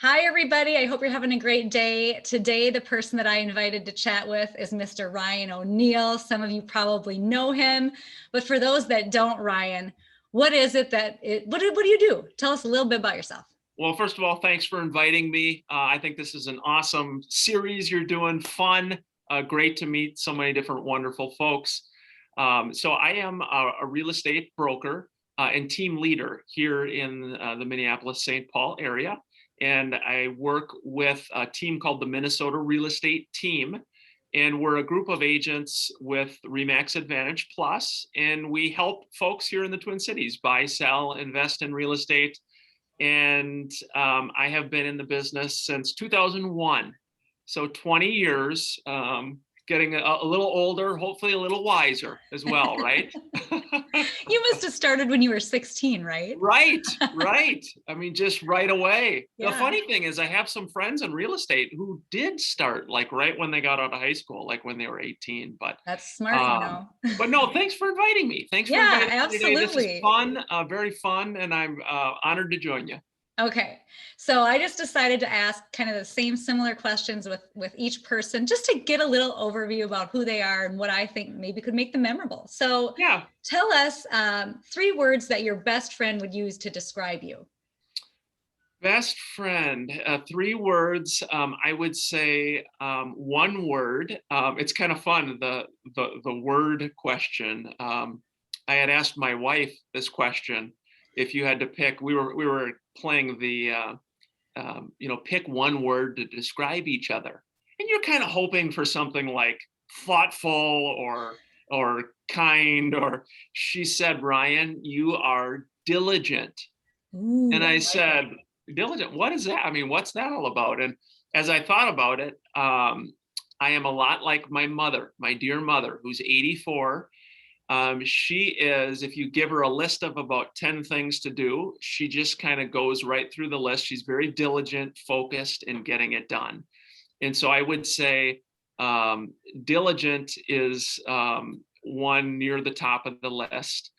Hi, everybody. I hope you're having a great day. Today, the person that I invited to chat with is Mr. Ryan O'Neill. Some of you probably know him, but for those that don't, Ryan, what is it what do you do? Tell us a little bit about yourself. Well, first of all, thanks for inviting me. I think this is an awesome series you're doing, fun, great to meet so many different wonderful folks. So I am a real estate broker and team leader here in the Minneapolis-St. Paul area. And I work with a team called the Minnesota Real Estate Team. And we're a group of agents with RE/MAX Advantage Plus, and we help folks here in the Twin Cities buy, sell, invest in real estate. And I have been in the business since 2001, so 20 years, getting a little older, hopefully a little wiser as well, right? You must have started when you were 16, right? Right. I mean, just right away. Yeah. The funny thing is I have some friends in real estate who did start like right when they got out of high school, like when they were 18, but That's smart. but no, thanks for inviting me. Thanks for Yeah, inviting me today. This is absolutely. fun, very fun, and I'm honored to join you. Okay, so I just decided to ask kind of the same similar questions with each person, just to get a little overview about who they are and what I think maybe could make them memorable. So Yeah. tell us 3 words that your best friend would use to describe you. Best friend, 3 words. I would say 1 word. It's kind of fun, the word question. I had asked my wife this question. If you had to pick, we were playing the pick 1 word to describe each other, and you're kind of hoping for something like thoughtful or kind. Or she said, "Ryan, you are diligent." Ooh, And I I like it. said, "Diligent, what is that? I mean, what's that all about?" And as I thought about it, I am a lot like my mother, my dear mother, who's 84. She is, if you give her a list of about 10 things to do, she just kind of goes right through the list. She's very diligent, focused in getting it done. And so I would say diligent is one near the top of the list.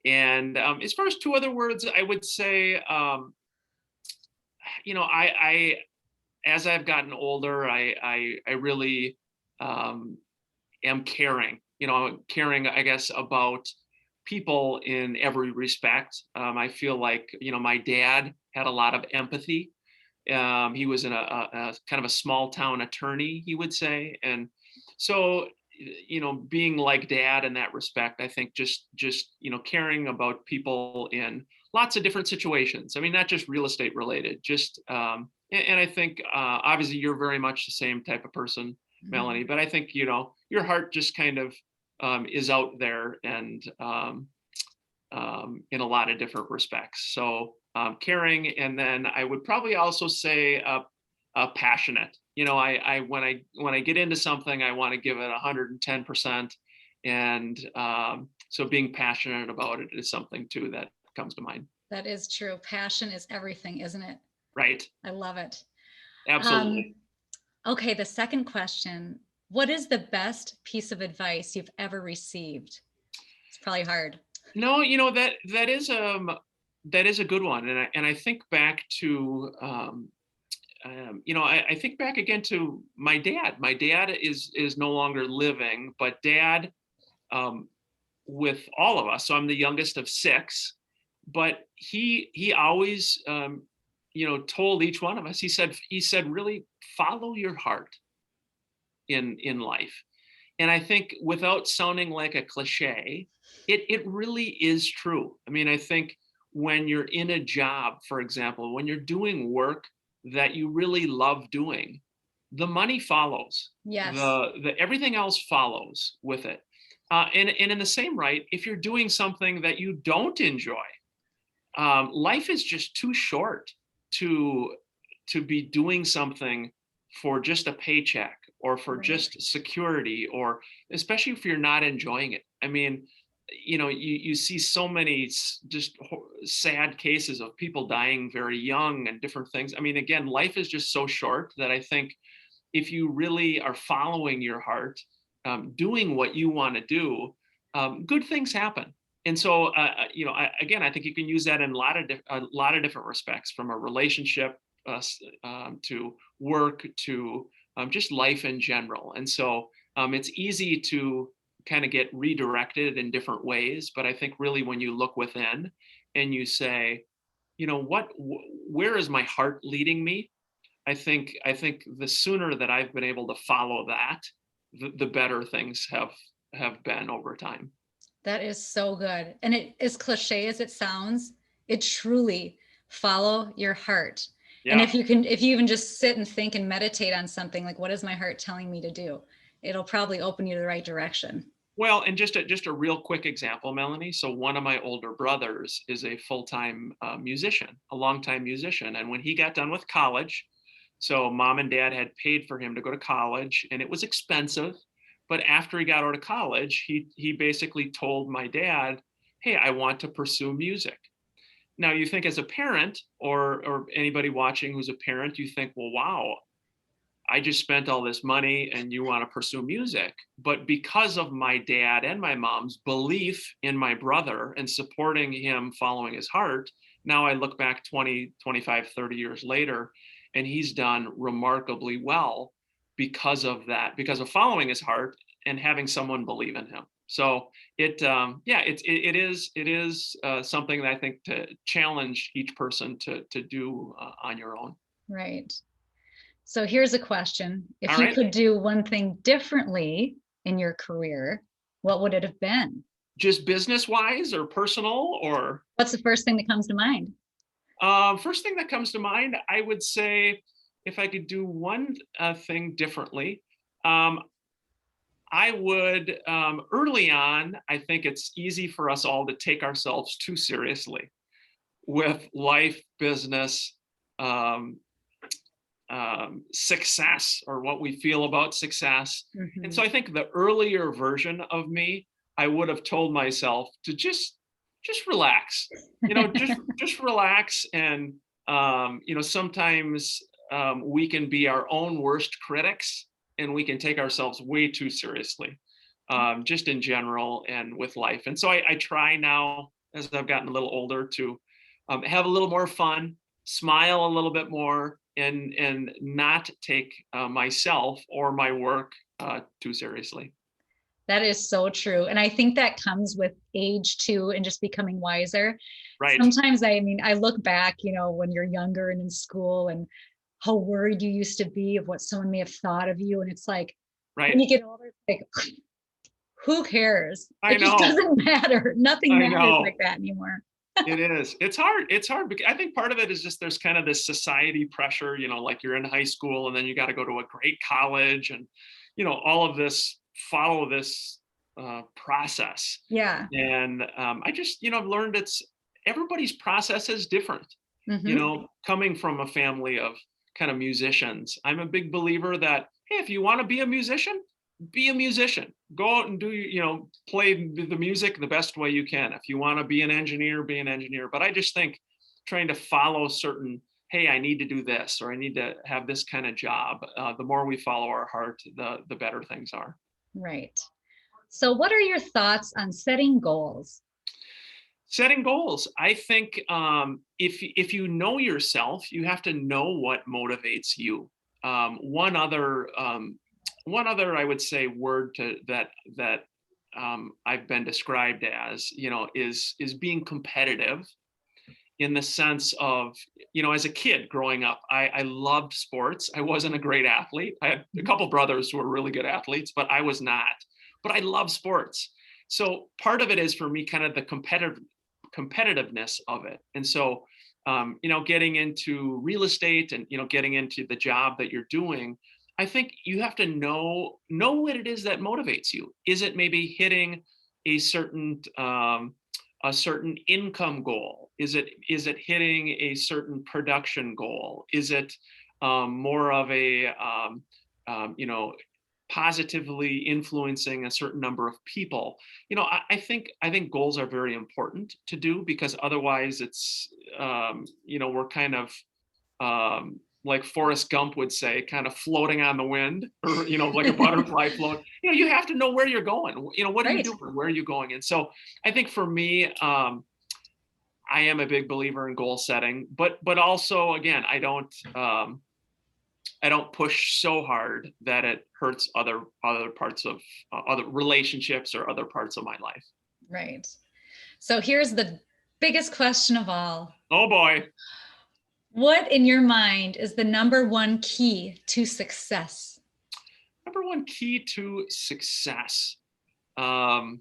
And as far as 2 other words, I would say, I as I've gotten older, I really am caring, caring, I guess, about people in every respect. I feel like, my dad had a lot of empathy. He was in a kind of a small town attorney, he would say. And so, being like dad in that respect, I think just, caring about people in lots of different situations. I mean, not just real estate related, just, and I think, obviously you're very much the same type of person, Melanie, but I think, your heart just kind of is out there and in a lot of different respects. So caring, and then I would probably also say passionate. I when I get into something, I want to give it 110%, and so being passionate about it is something too that comes to mind. That is true. Passion is everything, isn't it? Right. I love it. Absolutely. Okay, the second question. What is the best piece of advice you've ever received? It's probably hard. No, that is a good one, and I think back to I think back again to my dad. My dad is no longer living, but dad, with all of us. So I'm the youngest of 6, but he always told each one of us. He said really follow your heart in life. And I think, without sounding like a cliche, it really is true. I mean, I think when you're in a job, for example, when you're doing work that you really love doing, the money follows. Yes. The everything else follows with it. And in the same right, if you're doing something that you don't enjoy, life is just too short to be doing something for just a paycheck or for just security, or especially if you're not enjoying it. I mean, you see so many just sad cases of people dying very young and different things. I mean, again, life is just so short that I think if you really are following your heart, doing what you want to do, good things happen. And so, again, I think you can use that in a lot of different respects, from a relationship to work, to just life in general. And so it's easy to kind of get redirected in different ways. But I think really when you look within and you say, where is my heart leading me? I think the sooner that I've been able to follow that, the better things have been over time. That is so good. And it, as cliche as it sounds, it truly follow your heart. And Yeah. if you even just sit and think and meditate on something like, what is my heart telling me to do? It'll probably open you to the right direction. Well, and just a real quick example, Melanie. So one of my older brothers is a full-time musician, a longtime musician. And when he got done with college, so mom and dad had paid for him to go to college, and it was expensive. But after he got out of college, he basically told my dad, "Hey, I want to pursue music." Now you think as a parent, or anybody watching who's a parent, you think, well, wow, I just spent all this money and you want to pursue music. But because of my dad and my mom's belief in my brother and supporting him following his heart, now I look back 20, 25, 30 years later, and he's done remarkably well because of that, because of following his heart and having someone believe in him. So it is something that I think to challenge each person to do on your own. Right. So here's a question. If All you right. could do one thing differently in your career, what would it have been? Just business wise or personal, or What's the first thing that comes to mind? first thing that comes to mind, I would say if I could do one thing differently, um, I would early on, I think it's easy for us all to take ourselves too seriously with life, business, um, success, or what we feel about success. And so I think the earlier version of me, I would have told myself to just relax, just relax. And sometimes we can be our own worst critics, and we can take ourselves way too seriously, just in general and with life. And so I try now, as I've gotten a little older, to have a little more fun, smile a little bit more, and not take myself or my work too seriously. That is so true. And I think that comes with age too, and just becoming wiser. Right. Sometimes I look back, when you're younger and in school, and how worried you used to be of what someone may have thought of you. And it's like, when Right. you get older, it's like, who cares? I It just know. doesn't matter. Nothing I matters know. like that anymore. It is. It's hard. It's hard because I think part of it is just there's kind of this society pressure, like you're in high school and then you got to go to a great college, and all of this, follow this process. Yeah. And I just I've learned everybody's process is different. Coming from a family of kind of musicians, I'm a big believer that, hey, if you want to be a musician, be a musician. Go out and play the music the best way you can. If you want to be an engineer, be an engineer. But I just think trying to follow certain, hey, I need to do this, or I need to have this kind of job. The more we follow our heart, the better things are. Right. So what are your thoughts on setting goals? Setting goals. I think if you know yourself, you have to know what motivates you. One other I would say word that I've been described as, is being competitive, in the sense of, as a kid growing up, I loved sports. I wasn't a great athlete. I had a couple brothers who were really good athletes, but I was not. But I love sports. So part of it is for me kind of the competitiveness of it. And so, getting into real estate and, getting into the job that you're doing, I think you have to know what it is that motivates you. Is it maybe hitting a certain income goal? Is it hitting a certain production goal? Is it more of a positively influencing a certain number of people? I think goals are very important to do, because otherwise it's we're kind of like Forrest Gump would say, kind of floating on the wind, or like a butterfly float. You have to know where you're going. What are you doing? Where are you going? And so I think for me, I am a big believer in goal setting, but also again, I don't push so hard that it hurts other parts of other relationships or other parts of my life. Right. So here's the biggest question of all. Oh boy. What in your mind is the number one key to success? Number one key to success. And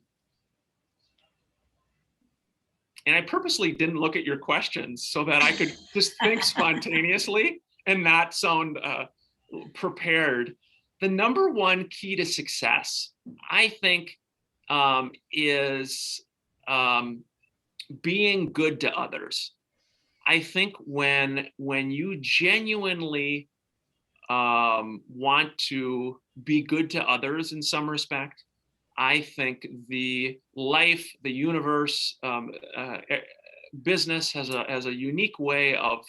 I purposely didn't look at your questions so that I could just think spontaneously and not sound prepared. The number one key to success, I think, is being good to others. I think when you genuinely want to be good to others in some respect, I think the life, the universe, business has a unique way of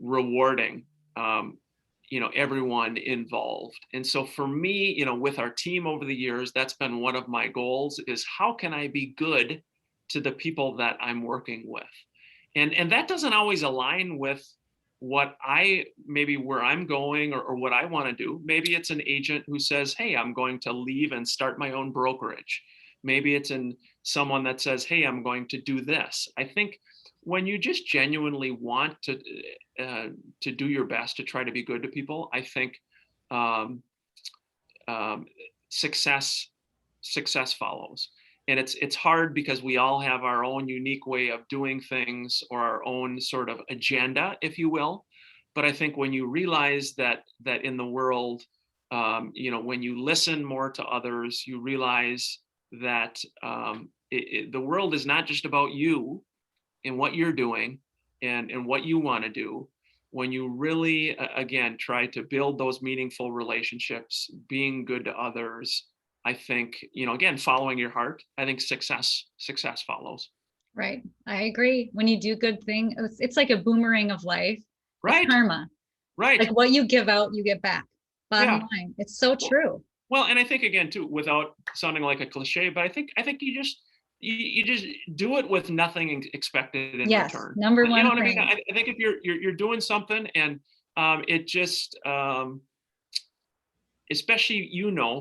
rewarding everyone involved. And so for me, with our team over the years, that's been one of my goals, is how can I be good to the people that I'm working with? And that doesn't always align with what where I'm going or what I want to do. Maybe it's an agent who says, hey, I'm going to leave and start my own brokerage. Maybe it's in someone that says, hey, I'm going to do this. I think when you just genuinely want to do your best to try to be good to people, I think success follows. And it's hard because we all have our own unique way of doing things, or our own sort of agenda, if you will. But I think when you realize that in the world, when you listen more to others, you realize that the world is not just about you and what you're doing and what you want to do. When you really, again, try to build those meaningful relationships, being good to others, I think, again, following your heart, I think success follows. Right. I agree. When you do good things, it's like a boomerang of life. Right. It's karma. Right. Like what you give out, you get back. Bottom line. It's so true. Well, and I think, again, too, without sounding like a cliche, but I think you just do it with nothing expected in return. Number one you know what thing. I mean? I think if you're doing something and it just especially,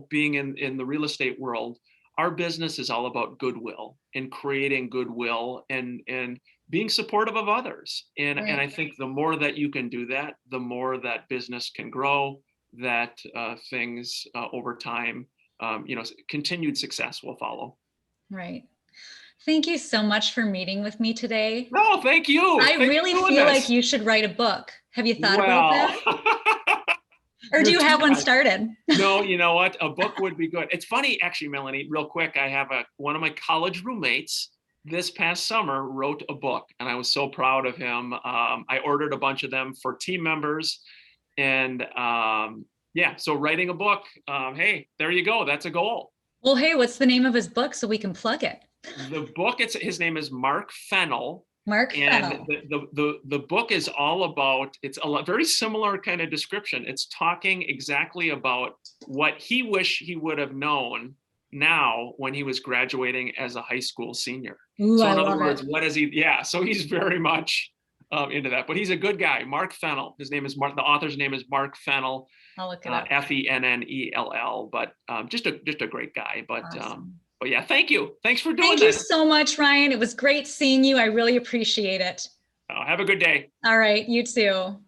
being in the real estate world, our business is all about goodwill and creating goodwill and being supportive of others. And I think the more that you can do that, the more that business can grow, that things over time, continued success will follow. Right. Thank you so much for meeting with me today. No, thank you. I really feel like you should write a book. Have you thought about that? Or do you have one started? No, you know what? A book would be good. It's funny, actually, Melanie, real quick. I have one of my college roommates this past summer wrote a book, and I was so proud of him. I ordered a bunch of them for team members. And so writing a book, hey, there you go. That's a goal. Well, hey, what's the name of his book so we can plug it? The book, his name is Mark Fennell. And the book is all about, it's a very similar kind of description. It's talking exactly about what he wished he would have known now when he was graduating as a high school senior. Ooh, so in other words, what is he? Yeah, so he's very much into that, but he's a good guy. Mark Fennell. His name is Mark. The author's name is Mark Fennell. I'll look it up. Fennell. But just a great guy. But awesome. But yeah, thank you. Thanks for doing this. Thank you so much, Ryan. It was great seeing you. I really appreciate it. Have a good day. All right, you too.